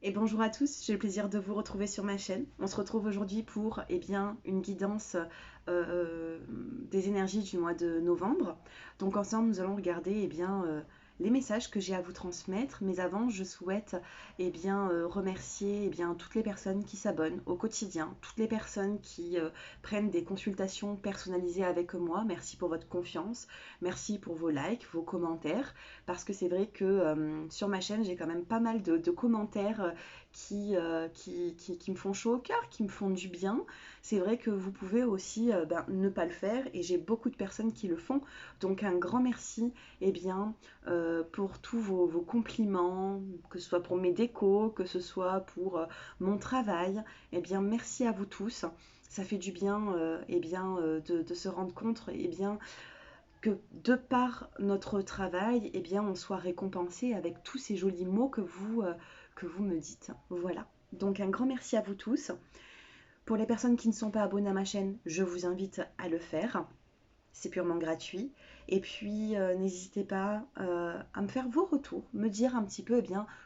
Et bonjour à tous, j'ai le plaisir de vous retrouver sur ma chaîne. On se retrouve aujourd'hui pour une guidance des énergies du mois de novembre. Donc ensemble, nous allons regarder les messages que j'ai à vous transmettre. Mais avant, je souhaite remercier toutes les personnes qui s'abonnent au quotidien, toutes les personnes qui prennent des consultations personnalisées avec moi. Merci pour votre confiance, merci pour vos likes, vos commentaires, parce que c'est vrai que sur ma chaîne, j'ai quand même pas mal de commentaires qui me font chaud au cœur, qui me font du bien. C'est vrai que vous pouvez aussi ne pas le faire et j'ai beaucoup de personnes qui le font. Donc un grand merci pour tous vos compliments, que ce soit pour mes décos, que ce soit pour mon travail. Merci à vous tous. Ça fait du bien de se rendre compte que de par notre travail, on soit récompensé avec tous ces jolis mots que vous me dites. Voilà. Donc un grand merci à vous tous. Pour les personnes qui ne sont pas abonnées à ma chaîne, je vous invite à le faire. C'est purement gratuit. Et puis, n'hésitez pas à me faire vos retours, me dire un petit peu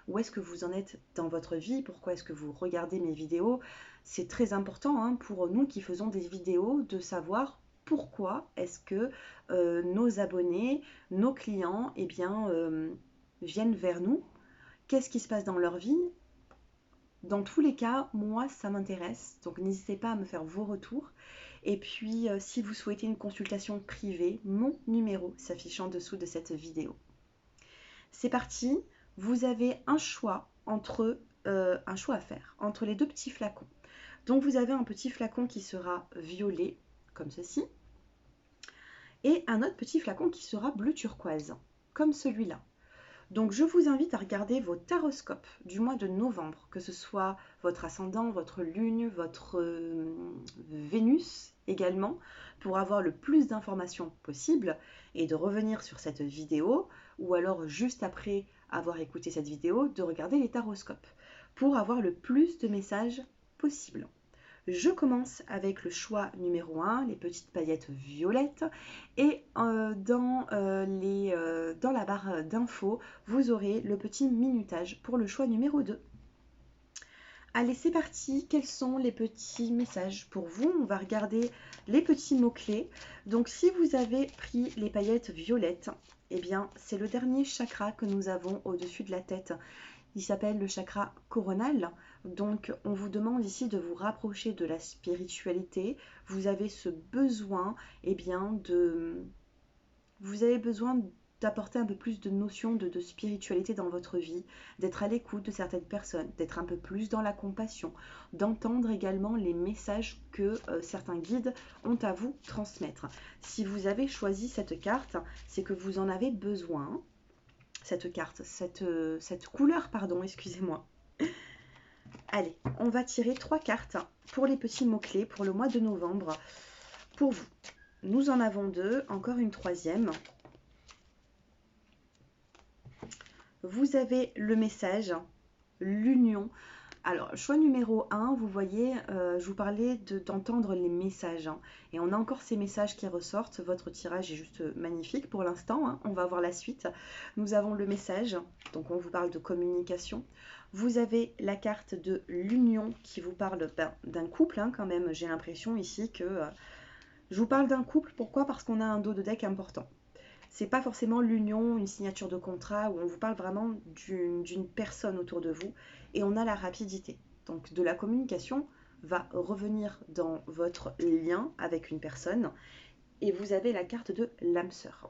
où est-ce que vous en êtes dans votre vie, pourquoi est-ce que vous regardez mes vidéos. C'est très important pour nous qui faisons des vidéos de savoir pourquoi est-ce que nos abonnés, nos clients, viennent vers nous. Qu'est-ce qui se passe dans leur vie? Dans tous les cas, moi, ça m'intéresse. Donc, n'hésitez pas à me faire vos retours. Et puis, si vous souhaitez une consultation privée, mon numéro s'affiche en dessous de cette vidéo. C'est parti. Vous avez un choix à faire entre les deux petits flacons. Donc, vous avez un petit flacon qui sera violet, comme ceci, et un autre petit flacon qui sera bleu turquoise, comme celui-là. Donc je vous invite à regarder vos taroscopes du mois de novembre, que ce soit votre ascendant, votre lune, votre Vénus également, pour avoir le plus d'informations possible et de revenir sur cette vidéo, ou alors juste après avoir écouté cette vidéo, de regarder les taroscopes, pour avoir le plus de messages possible. Je commence avec le choix numéro 1, les petites paillettes violettes. Et dans la barre d'infos, vous aurez le petit minutage pour le choix numéro 2. Allez, c'est parti. Quels sont les petits messages pour vous? On va regarder les petits mots-clés. Donc, si vous avez pris les paillettes violettes, c'est le dernier chakra que nous avons au-dessus de la tête. Il s'appelle le chakra coronal. Donc, on vous demande ici de vous rapprocher de la spiritualité. Vous avez ce besoin, vous avez besoin d'apporter un peu plus de notions de spiritualité dans votre vie, d'être à l'écoute de certaines personnes, d'être un peu plus dans la compassion, d'entendre également les messages que certains guides ont à vous transmettre. Si vous avez choisi cette carte, c'est que vous en avez besoin. Cette couleur, pardon, excusez-moi. Allez, on va tirer 3 cartes pour les petits mots-clés pour le mois de novembre. Pour vous, nous en avons 2, encore une troisième. Vous avez le message, l'union. Alors, choix numéro 1, vous voyez, je vous parlais d'entendre les messages. Et on a encore ces messages qui ressortent. Votre tirage est juste magnifique pour l'instant. On va voir la suite. Nous avons le message, donc on vous parle de communication. Vous avez la carte de l'union qui vous parle d'un couple quand même. J'ai l'impression ici que je vous parle d'un couple. Pourquoi? Parce qu'on a un dos de deck important. C'est pas forcément l'union, une signature de contrat où on vous parle vraiment d'une personne autour de vous et on a la rapidité. Donc de la communication va revenir dans votre lien avec une personne et vous avez la carte de l'âme sœur.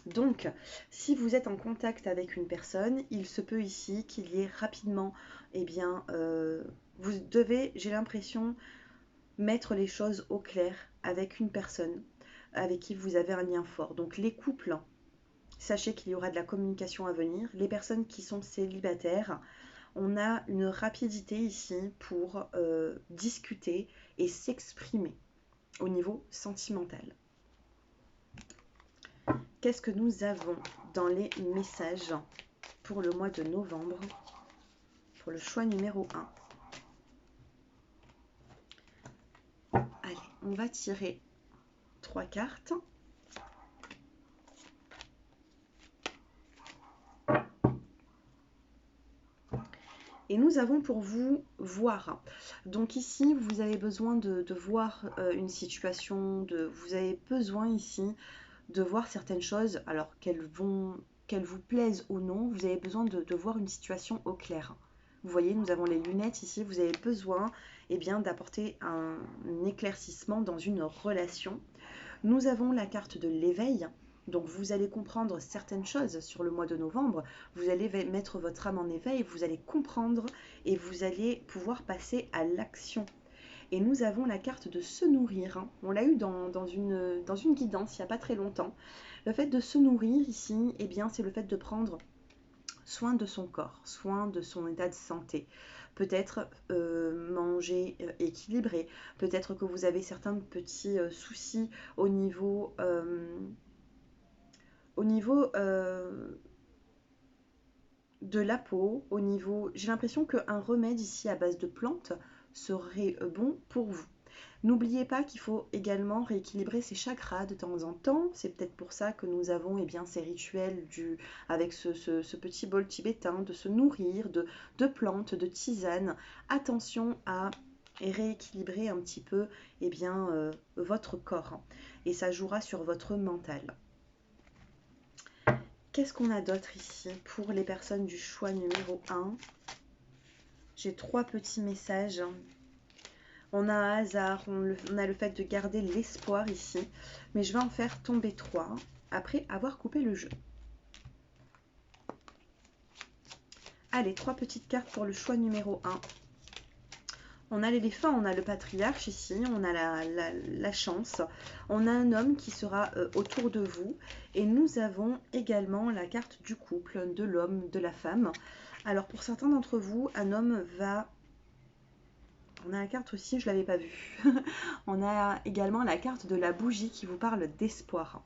Donc, si vous êtes en contact avec une personne, il se peut ici qu'il y ait rapidement, vous devez, j'ai l'impression, mettre les choses au clair avec une personne avec qui vous avez un lien fort. Donc les couples, sachez qu'il y aura de la communication à venir. Les personnes qui sont célibataires, on a une rapidité ici pour discuter et s'exprimer au niveau sentimental. Qu'est-ce que nous avons dans les messages pour le mois de novembre, pour le choix numéro 1? Allez, on va tirer 3 cartes. Et nous avons pour vous voir. Donc ici, vous avez besoin de voir une situation, vous avez besoin ici de voir certaines choses, alors qu'elles vous plaisent ou non, vous avez besoin de voir une situation au clair. Vous voyez, nous avons les lunettes ici, vous avez besoin bien, d'apporter un éclaircissement dans une relation. Nous avons la carte de l'éveil. Donc vous allez comprendre certaines choses sur le mois de novembre, vous allez mettre votre âme en éveil, vous allez comprendre et vous allez pouvoir passer à l'action. Et nous avons la carte de se nourrir. On l'a eu dans une guidance il n'y a pas très longtemps. Le fait de se nourrir ici, bien, c'est le fait de prendre soin de son corps, soin de son état de santé. Peut-être manger équilibré, peut-être que vous avez certains petits soucis au niveau, au niveau de la peau, au niveau... J'ai l'impression qu'un remède ici à base de plantes serait bon pour vous. N'oubliez pas qu'il faut également rééquilibrer ses chakras de temps en temps. C'est peut-être pour ça que nous avons ces rituels avec ce petit bol tibétain, de se nourrir de plantes, de tisanes. Attention à rééquilibrer un petit peu votre corps. Et ça jouera sur votre mental. Qu'est-ce qu'on a d'autre ici pour les personnes du choix numéro 1? J'ai 3 petits messages. On a un hasard, on a le fait de garder l'espoir ici. Mais je vais en faire tomber 3 après avoir coupé le jeu. Allez, 3 petites cartes pour le choix numéro 1. On a l'éléphant, on a le patriarche ici, on a la chance. On a un homme qui sera autour de vous. Et nous avons également la carte du couple, de l'homme, de la femme. Alors pour certains d'entre vous, un homme va... On a la carte aussi, je ne l'avais pas vue. On a également la carte de la bougie qui vous parle d'espoir.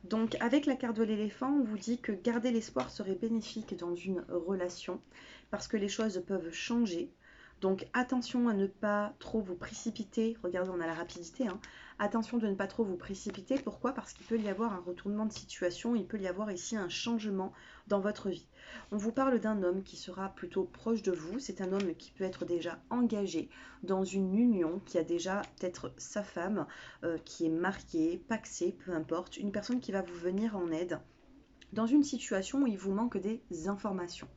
Donc avec la carte de l'éléphant, on vous dit que garder l'espoir serait bénéfique dans une relation parce que les choses peuvent changer. Donc attention à ne pas trop vous précipiter. Regardez, on a la rapidité. Attention de ne pas trop vous précipiter. Pourquoi? Parce qu'il peut y avoir un retournement de situation. Il peut y avoir ici un changement dans votre vie. On vous parle d'un homme qui sera plutôt proche de vous. C'est un homme qui peut être déjà engagé dans une union, qui a déjà peut-être sa femme, qui est mariée, pacsée, peu importe. Une personne qui va vous venir en aide dans une situation où il vous manque des informations.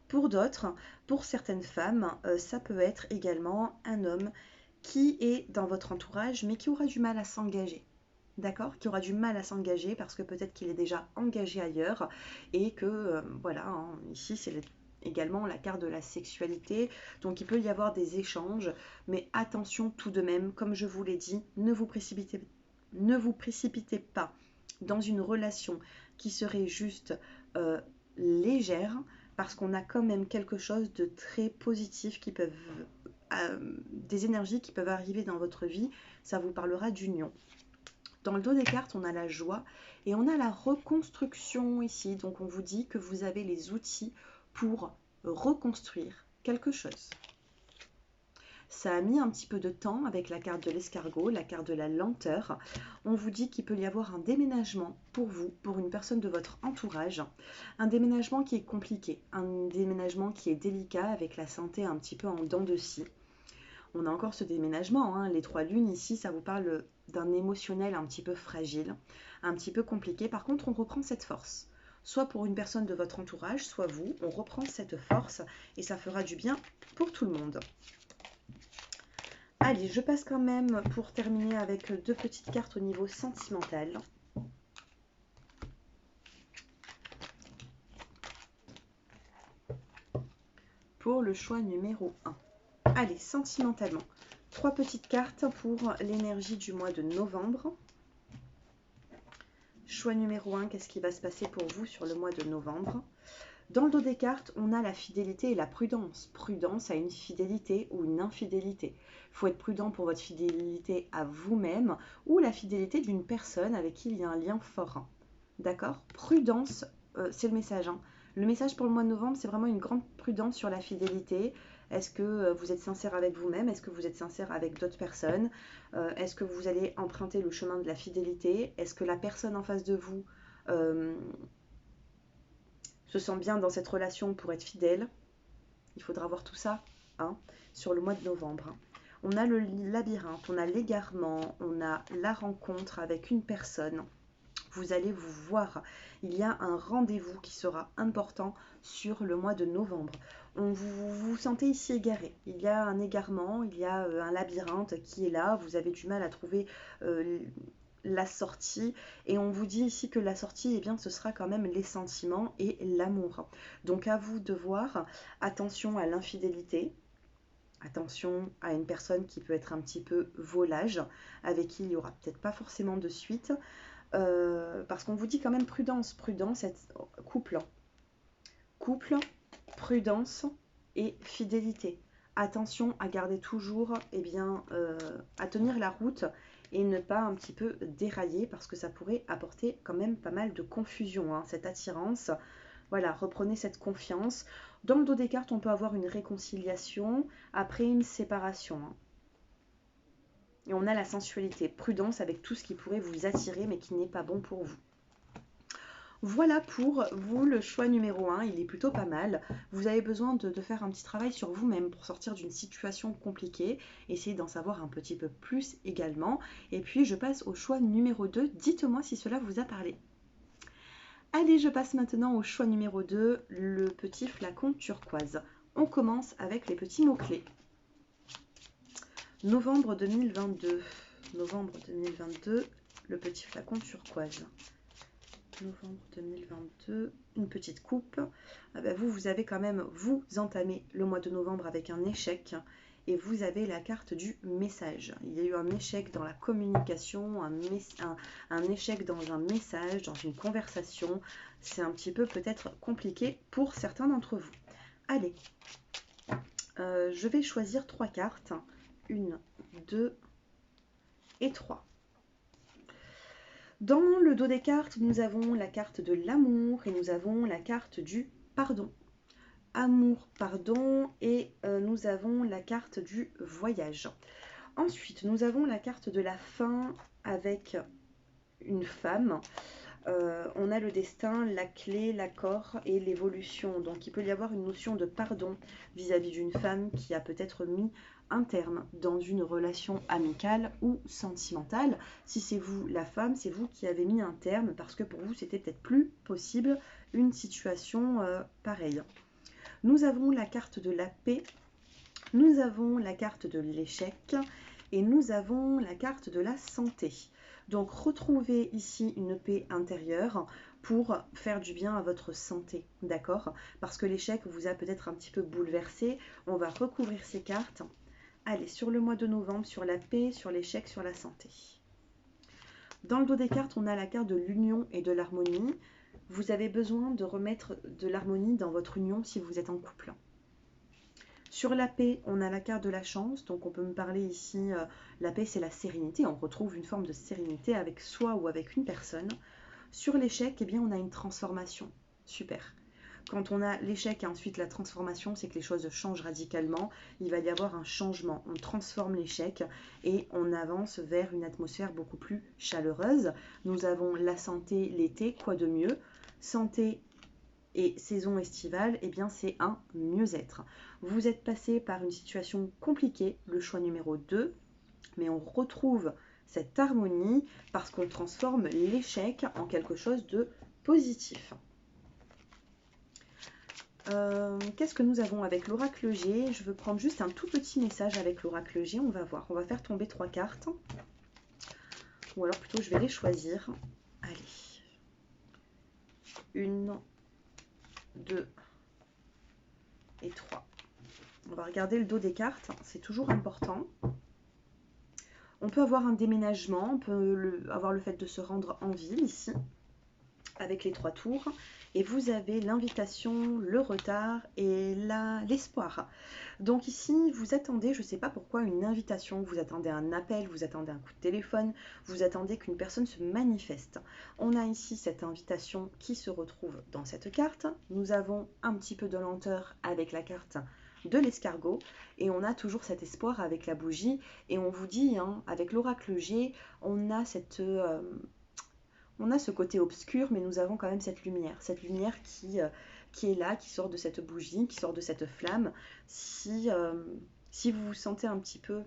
Pour d'autres, pour certaines femmes, ça peut être également un homme qui est dans votre entourage, mais qui aura du mal à s'engager. D'accord? Qui aura du mal à s'engager parce que peut-être qu'il est déjà engagé ailleurs et que, ici c'est également la carte de la sexualité. Donc il peut y avoir des échanges, mais attention tout de même, comme je vous l'ai dit, ne vous précipitez pas dans une relation qui serait juste légère, parce qu'on a quand même quelque chose de très positif qui peuvent, des énergies qui peuvent arriver dans votre vie. Ça vous parlera d'union. Dans le dos des cartes, on a la joie et on a la reconstruction ici. Donc on vous dit que vous avez les outils pour reconstruire quelque chose. Ça a mis un petit peu de temps avec la carte de l'escargot, la carte de la lenteur. On vous dit qu'il peut y avoir un déménagement pour vous, pour une personne de votre entourage. Un déménagement qui est compliqué, un déménagement qui est délicat avec la santé un petit peu en dents de scie. On a encore ce déménagement, les 3 lunes ici, ça vous parle d'un émotionnel un petit peu fragile, un petit peu compliqué. Par contre, on reprend cette force. Soit pour une personne de votre entourage, soit vous, on reprend cette force et ça fera du bien pour tout le monde. Allez, je passe quand même pour terminer avec 2 petites cartes au niveau sentimental. Pour le choix numéro 1. Allez, sentimentalement. 3 petites cartes pour l'énergie du mois de novembre. Choix numéro 1, qu'est-ce qui va se passer pour vous sur le mois de novembre? Dans le dos des cartes, on a la fidélité et la prudence. Prudence à une fidélité ou une infidélité. Il faut être prudent pour votre fidélité à vous-même ou la fidélité d'une personne avec qui il y a un lien fort. D'accord? Prudence, c'est le message. Le message pour le mois de novembre, c'est vraiment une grande prudence sur la fidélité. Est-ce que vous êtes sincère avec vous-même? Est-ce que vous êtes sincère avec d'autres personnes? Est-ce que vous allez emprunter le chemin de la fidélité? Est-ce que la personne en face de vous se sent bien dans cette relation pour être fidèle? il faudra voir tout ça hein, sur le mois de novembre. Hein. On a le labyrinthe, on a l'égarement, on a la rencontre avec une personne. Vous allez vous voir. Il y a un rendez-vous qui sera important sur le mois de novembre. Vous vous sentez ici égaré. Il y a un égarement, il y a un labyrinthe qui est là. Vous avez du mal à trouver la sortie. Et on vous dit ici que la sortie, eh bien, ce sera quand même les sentiments et l'amour. Donc à vous de voir. Attention à l'infidélité. Attention à une personne qui peut être un petit peu volage, avec qui il n'y aura peut-être pas forcément de suite. Parce qu'on vous dit quand même prudence, prudence, couple, couple, prudence et fidélité. Attention à garder toujours, eh bien, à tenir la route et ne pas un petit peu dérailler parce que ça pourrait apporter quand même pas mal de confusion, hein, cette attirance. Voilà, reprenez cette confiance. Dans le dos des cartes, on peut avoir une réconciliation après une séparation. Hein. Et on a la sensualité, prudence avec tout ce qui pourrait vous attirer mais qui n'est pas bon pour vous. Voilà pour vous le choix numéro 1, il est plutôt pas mal. Vous avez besoin de faire un petit travail sur vous-même pour sortir d'une situation compliquée, essayer d'en savoir un petit peu plus également. Et puis je passe au choix numéro 2, dites-moi si cela vous a parlé. Allez, je passe maintenant au choix numéro 2, le petit flacon turquoise. On commence avec les petits mots-clés. Novembre 2022. Novembre 2022, le petit flacon turquoise. Novembre 2022, une petite coupe. Ah ben vous avez quand même, vous entamez le mois de novembre avec un échec. Et vous avez la carte du message. Il y a eu un échec dans la communication, un échec dans un message, dans une conversation. C'est un petit peu peut-être compliqué pour certains d'entre vous. Allez, je vais choisir 3 cartes. 1, 2 et 3. Dans le dos des cartes, nous avons la carte de l'amour et nous avons la carte du pardon. Amour, pardon, et nous avons la carte du voyage. Ensuite, nous avons la carte de la fin avec une femme. On a le destin, la clé, l'accord et l'évolution. Donc il peut y avoir une notion de pardon vis-à-vis d'une femme qui a peut-être mis un terme dans une relation amicale ou sentimentale. Si c'est vous la femme, c'est vous qui avez mis un terme parce que pour vous c'était peut-être plus possible une situation pareille. Nous avons la carte de la paix, nous avons la carte de l'échec et nous avons la carte de la santé. Donc retrouvez ici une paix intérieure pour faire du bien à votre santé, d'accord? Parce que l'échec vous a peut-être un petit peu bouleversé. On va recouvrir ces cartes. Allez, sur le mois de novembre, sur la paix, sur l'échec, sur la santé. Dans le dos des cartes, on a la carte de l'union et de l'harmonie. Vous avez besoin de remettre de l'harmonie dans votre union si vous êtes en couple. Sur la paix, on a la carte de la chance, donc on peut me parler ici, la paix c'est la sérénité, on retrouve une forme de sérénité avec soi ou avec une personne. Sur l'échec, eh bien on a une transformation, super. Quand on a l'échec et ensuite la transformation, c'est que les choses changent radicalement, il va y avoir un changement, on transforme l'échec et on avance vers une atmosphère beaucoup plus chaleureuse. Nous avons la santé, l'été, quoi de mieux? Santé et saison estivale, eh bien c'est un mieux-être. Vous êtes passé par une situation compliquée, le choix numéro 2, mais on retrouve cette harmonie parce qu'on transforme l'échec en quelque chose de positif. Qu'est-ce que nous avons avec l'oracle G? Je veux prendre juste un tout petit message avec l'oracle G, on va voir. On va faire tomber 3 cartes. Ou alors plutôt je vais les choisir. Allez. 1, 2 et 3. On va regarder le dos des cartes, c'est toujours important. On peut avoir un déménagement, on peut avoir le fait de se rendre en ville ici, avec les 3 tours. Et vous avez l'invitation, le retard et l'espoir. Donc ici, vous attendez, je ne sais pas pourquoi, une invitation, vous attendez un appel, vous attendez un coup de téléphone, vous attendez qu'une personne se manifeste. On a ici cette invitation qui se retrouve dans cette carte. Nous avons un petit peu de lenteur avec la carte de l'escargot et on a toujours cet espoir avec la bougie. Et on vous dit, hein, avec l'oracle G, on a cette... on a ce côté obscur, mais nous avons quand même cette lumière qui qui est là, qui sort de cette bougie, qui sort de cette flamme. Si vous vous sentez un petit peu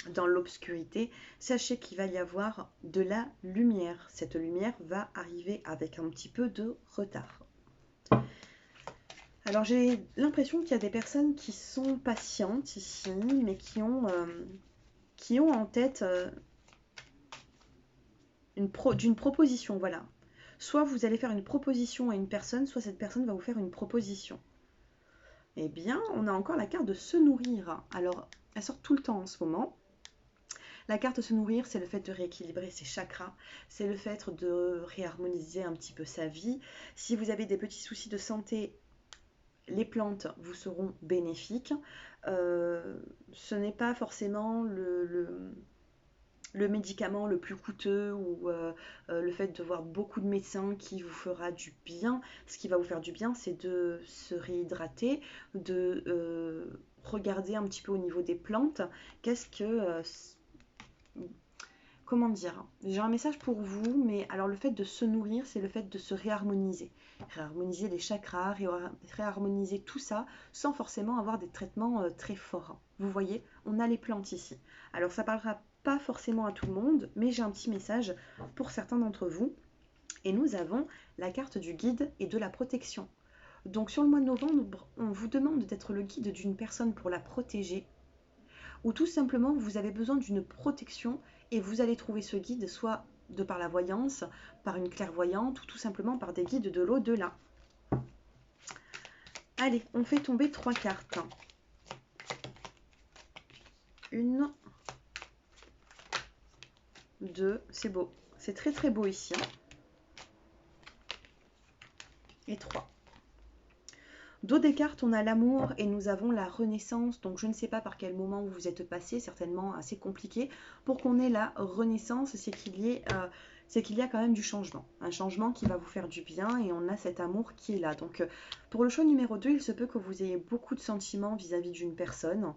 dans l'obscurité, sachez qu'il va y avoir de la lumière. Cette lumière va arriver avec un petit peu de retard. Alors j'ai l'impression qu'il y a des personnes qui sont patientes ici, mais qui ont en tête d'une proposition, voilà. Soit vous allez faire une proposition à une personne, soit cette personne va vous faire une proposition. Eh bien, on a encore la carte de se nourrir. Alors, elle sort tout le temps en ce moment. La carte se nourrir, c'est le fait de rééquilibrer ses chakras, c'est le fait de réharmoniser un petit peu sa vie. Si vous avez des petits soucis de santé, les plantes vous seront bénéfiques. Ce n'est pas forcément le médicament le plus coûteux ou le fait de voir beaucoup de médecins qui vous fera du bien. Ce qui va vous faire du bien, c'est de se réhydrater, de regarder un petit peu au niveau des plantes. Qu'est-ce que... comment dire? J'ai un message pour vous, mais alors le fait de se nourrir, c'est le fait de se réharmoniser. Réharmoniser les chakras, réharmoniser tout ça, sans forcément avoir des traitements très forts. Vous voyez, on a les plantes ici. Alors ça parlera pas forcément à tout le monde, mais j'ai un petit message pour certains d'entre vous. Et nous avons la carte du guide et de la protection. Donc sur le mois de novembre, on vous demande d'être le guide d'une personne pour la protéger, ou tout simplement vous avez besoin d'une protection et vous allez trouver ce guide soit de par la voyance, par une clairvoyante ou tout simplement par des guides de l'au-delà. Allez, on fait tomber 3 cartes. Une, 2, c'est beau. C'est très très beau ici. Et 3. Dos des cartes, on a l'amour et nous avons la renaissance. Donc je ne sais pas par quel moment vous êtes passé, certainement assez compliqué. Pour qu'on ait la renaissance, c'est qu'il y a quand même du changement. Un changement qui va vous faire du bien et on a cet amour qui est là. Donc pour le choix numéro 2, il se peut que vous ayez beaucoup de sentiments vis-à-vis d'une personne.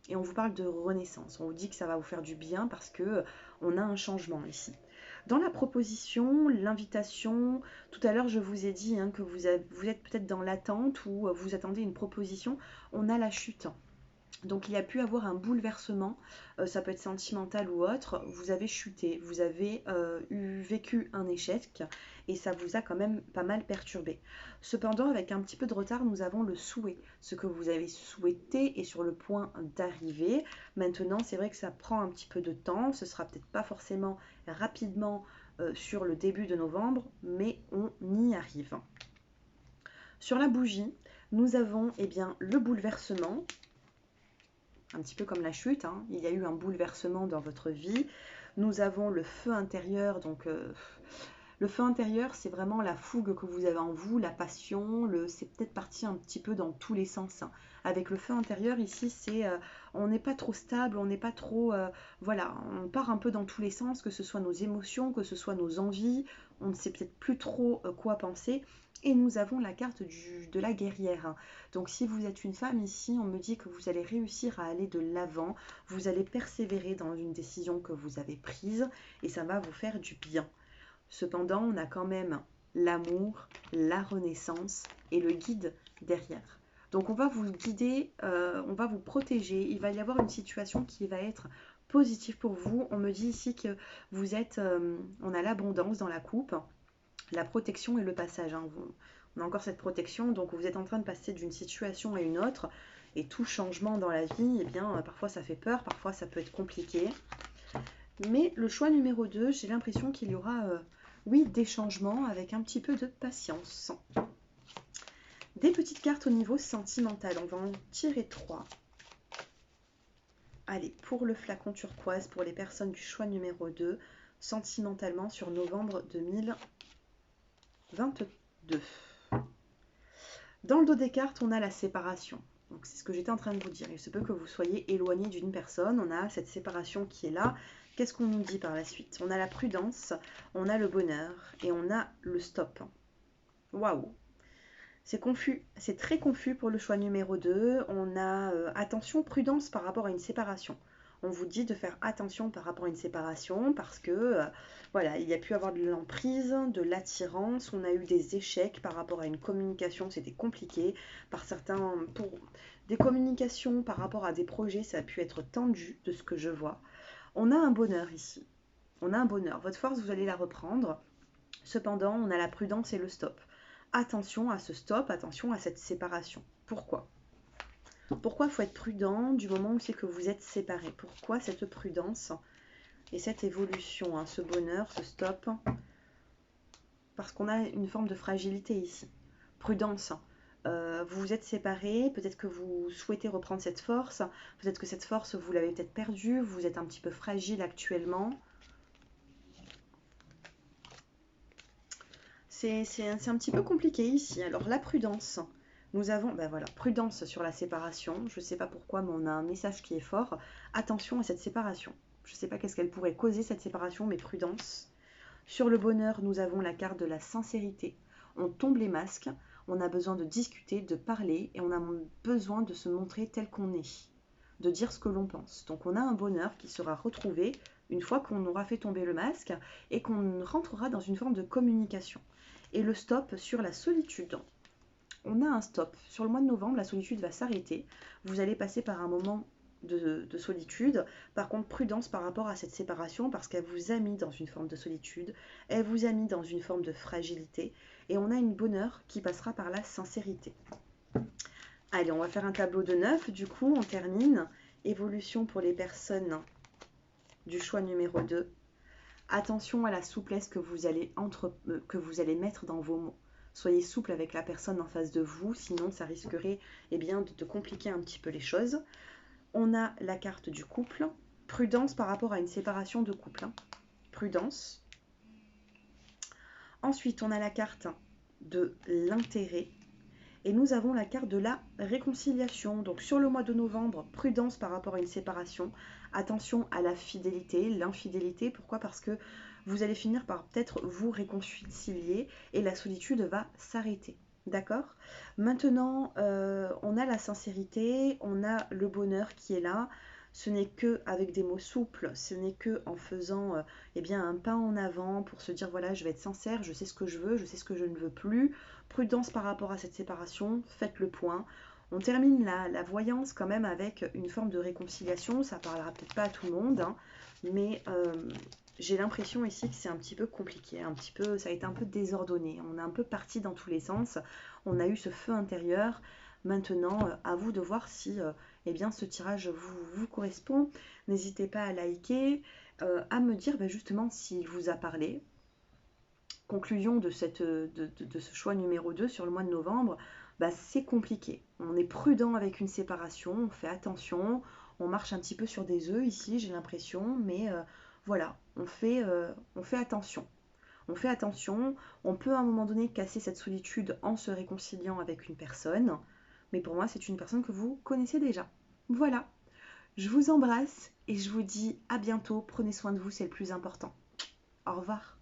Et on vous parle de renaissance. On vous dit que ça va vous faire du bien parce que on a un changement ici. Dans la proposition, l'invitation, tout à l'heure je vous ai dit que vous êtes peut-être dans l'attente ou vous attendez une proposition, on a la chute. Donc il y a pu avoir un bouleversement, ça peut être sentimental ou autre, vous avez chuté, vous avez vécu un échec et ça vous a quand même pas mal perturbé. Cependant, avec un petit peu de retard, nous avons le souhait. Ce que vous avez souhaité est sur le point d'arriver. Maintenant, c'est vrai que ça prend un petit peu de temps, ce sera peut-être pas forcément rapidement sur le début de novembre, mais on y arrive. Sur la bougie, nous avons le bouleversement. Un petit peu comme la chute, il y a eu un bouleversement dans votre vie. Nous avons le feu intérieur, donc le feu intérieur, c'est vraiment la fougue que vous avez en vous, la passion, c'est peut-être parti un petit peu dans tous les sens. Avec le feu intérieur, ici, on n'est pas trop stable, on n'est pas trop... voilà, on part un peu dans tous les sens, que ce soit nos émotions, que ce soit nos envies, on ne sait peut-être plus trop quoi penser. Et nous avons la carte de la guerrière. Donc si vous êtes une femme ici, on me dit que vous allez réussir à aller de l'avant, vous allez persévérer dans une décision que vous avez prise et ça va vous faire du bien. Cependant, on a quand même l'amour, la renaissance et le guide derrière. Donc on va vous guider, on va vous protéger, il va y avoir une situation qui va être positive pour vous. On me dit ici que vous êtes, on a l'abondance dans la coupe, la protection et le passage. On a encore cette protection, donc vous êtes en train de passer d'une situation à une autre. Et tout changement dans la vie, parfois ça fait peur, parfois ça peut être compliqué. Mais le choix numéro 2, j'ai l'impression qu'il y aura, oui, des changements avec un petit peu de patience. Des petites cartes au niveau sentimental, on va en tirer 3. Allez, pour le flacon turquoise, pour les personnes du choix numéro 2, sentimentalement sur novembre 2022. Dans le dos des cartes, on a la séparation. Donc c'est ce que j'étais en train de vous dire. Il se peut que vous soyez éloigné d'une personne. On a cette séparation qui est là. Qu'est-ce qu'on nous dit par la suite? On a la prudence, on a le bonheur et on a le stop. Waouh! C'est confus, c'est très confus pour le choix numéro 2. On a attention, prudence par rapport à une séparation. On vous dit de faire attention par rapport à une séparation parce que voilà, il y a pu avoir de l'emprise, de l'attirance, on a eu des échecs par rapport à une communication, c'était compliqué. Par certains, pour des communications par rapport à des projets, ça a pu être tendu de ce que je vois. On a un bonheur ici. On a un bonheur. Votre force, vous allez la reprendre. Cependant, on a la prudence et le stop. Attention à ce stop, attention à cette séparation. Pourquoi? Pourquoi il faut être prudent du moment où c'est que vous êtes séparés? Pourquoi cette prudence et cette évolution, hein, ce bonheur, ce stop? Parce qu'on a une forme de fragilité ici. Prudence. Vous vous êtes séparés, peut-être que vous souhaitez reprendre cette force, peut-être que cette force, vous l'avez peut-être perdue, vous êtes un petit peu fragile actuellement. C'est un petit peu compliqué ici. Alors la prudence. Nous avons, ben voilà, prudence sur la séparation. Je ne sais pas pourquoi, mais on a un message qui est fort. Attention à cette séparation. Je ne sais pas qu'est-ce qu'elle pourrait causer cette séparation, mais prudence. Sur le bonheur, nous avons la carte de la sincérité. On tombe les masques, on a besoin de discuter, de parler, et on a besoin de se montrer tel qu'on est, de dire ce que l'on pense. Donc on a un bonheur qui sera retrouvé une fois qu'on aura fait tomber le masque et qu'on rentrera dans une forme de communication. Et le stop sur la solitude. On a un stop. Sur le mois de novembre, la solitude va s'arrêter. Vous allez passer par un moment de solitude. Par contre, prudence par rapport à cette séparation parce qu'elle vous a mis dans une forme de solitude, elle vous a mis dans une forme de fragilité et on a une bonheur qui passera par la sincérité. Allez, on va faire un tableau de 9. Du coup, on termine. Évolution pour les personnes du choix numéro 2. Attention à la souplesse que vous allez mettre dans vos mots. Soyez souple avec la personne en face de vous, sinon ça risquerait de compliquer un petit peu les choses. On a la carte du couple. Prudence par rapport à une séparation de couple. Prudence. Ensuite, on a la carte de l'intérêt. Et nous avons la carte de la réconciliation. Donc sur le mois de novembre, prudence par rapport à une séparation. Attention à la fidélité, l'infidélité. Pourquoi? Parce que vous allez finir par peut-être vous réconcilier et la solitude va s'arrêter. D'accord? Maintenant, on a la sincérité, on a le bonheur qui est là. Ce n'est que avec des mots souples, ce n'est que en faisant un pas en avant pour se dire voilà, je vais être sincère, je sais ce que je veux, je sais ce que je ne veux plus. Prudence par rapport à cette séparation, faites le point. On termine la voyance quand même avec une forme de réconciliation, ça parlera peut-être pas à tout le monde, hein, mais j'ai l'impression ici que c'est un petit peu compliqué, ça a été un peu désordonné, on est un peu parti dans tous les sens, on a eu ce feu intérieur. Maintenant, à vous de voir si ce tirage vous correspond. N'hésitez pas à liker, à me dire justement s'il vous a parlé. Conclusion de ce choix numéro 2 sur le mois de novembre, c'est compliqué. On est prudent avec une séparation, on fait attention, on marche un petit peu sur des œufs ici, j'ai l'impression, mais voilà, on fait attention. On fait attention, on peut à un moment donné casser cette solitude en se réconciliant avec une personne, mais pour moi c'est une personne que vous connaissez déjà. Voilà, je vous embrasse et je vous dis à bientôt, prenez soin de vous, c'est le plus important. Au revoir.